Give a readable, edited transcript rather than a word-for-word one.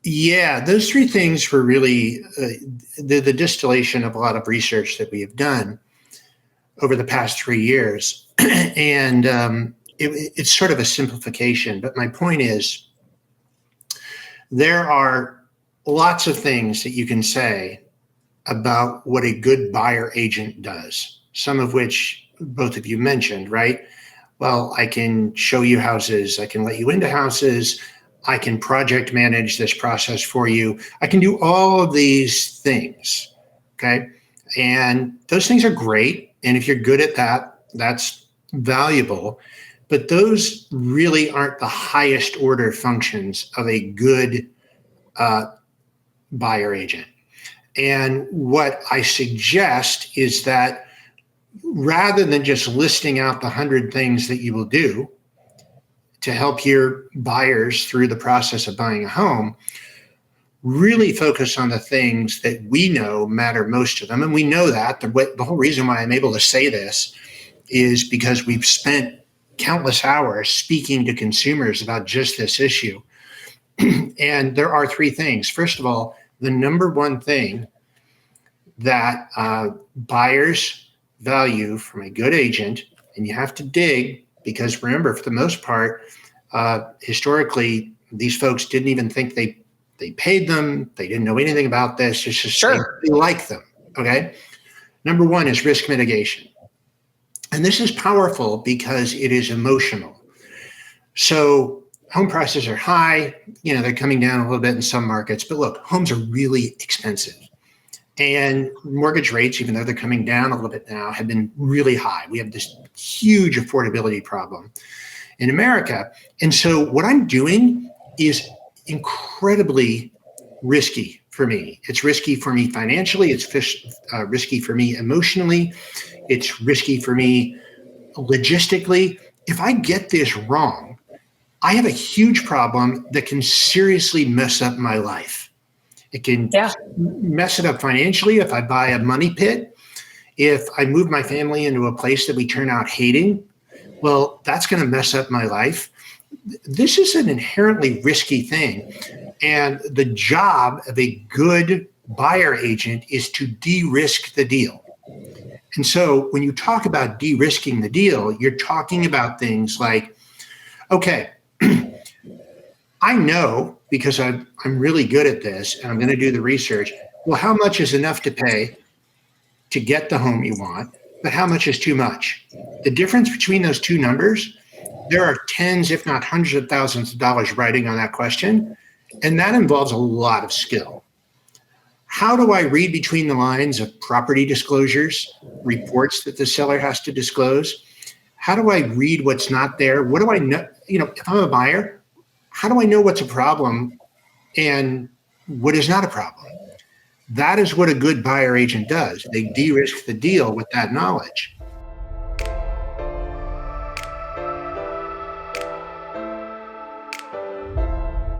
Yeah, those three things were really the distillation of a lot of research that we have done over the past 3 years. And it's sort of a simplification. But my point is, there are lots of things that you can say about what a good buyer agent does, some of which both of you mentioned, right? Well, I can show you houses, I can let you into houses, I can project manage this process for you. I can do all of these things. Okay. And those things are great. And if you're good at that, that's valuable. But those really aren't the highest order functions of a good uh, buyer agent. And what I suggest is that rather than just listing out the 100 things that you will do to help your buyers through the process of buying a home, really focus on the things that we know matter most to them. And we know that. The whole reason why I'm able to say this is because we've spent countless hours speaking to consumers about just this issue. And there are three things. First of all, the number one thing that buyers value from a good agent, and you have to dig, because remember, for the most part, historically, these folks didn't even think they paid them. They didn't know anything about this. It's just Sure. they like them. Okay. Number one is risk mitigation. And this is powerful because it is emotional. So home prices are high. They're coming down a little bit in some markets. But look, homes are really expensive. And mortgage rates, even though they're coming down a little bit now, have been really high. We have this huge affordability problem in America. And so what I'm doing is incredibly risky for me. It's risky for me financially. It's risky for me emotionally. It's risky for me logistically. If I get this wrong, I have a huge problem that can seriously mess up my life. It can mess it up financially if I buy a money pit. If I move my family into a place that we turn out hating, well, that's going to mess up my life. This is an inherently risky thing. And the job of a good buyer agent is to de-risk the deal. And so when you talk about de-risking the deal, you're talking about things like, okay, I know because I'm really good at this and I'm going to do the research. Well, how much is enough to pay to get the home you want, but how much is too much? The difference between those two numbers, there are tens, if not hundreds of thousands of dollars writing on that question. And that involves a lot of skill. How do I read between the lines of property disclosures, reports that the seller has to disclose? How do I read what's not there? What do I know? If I'm a buyer, how do I know what's a problem and what is not a problem? That is what a good buyer agent does. They de-risk the deal with that knowledge.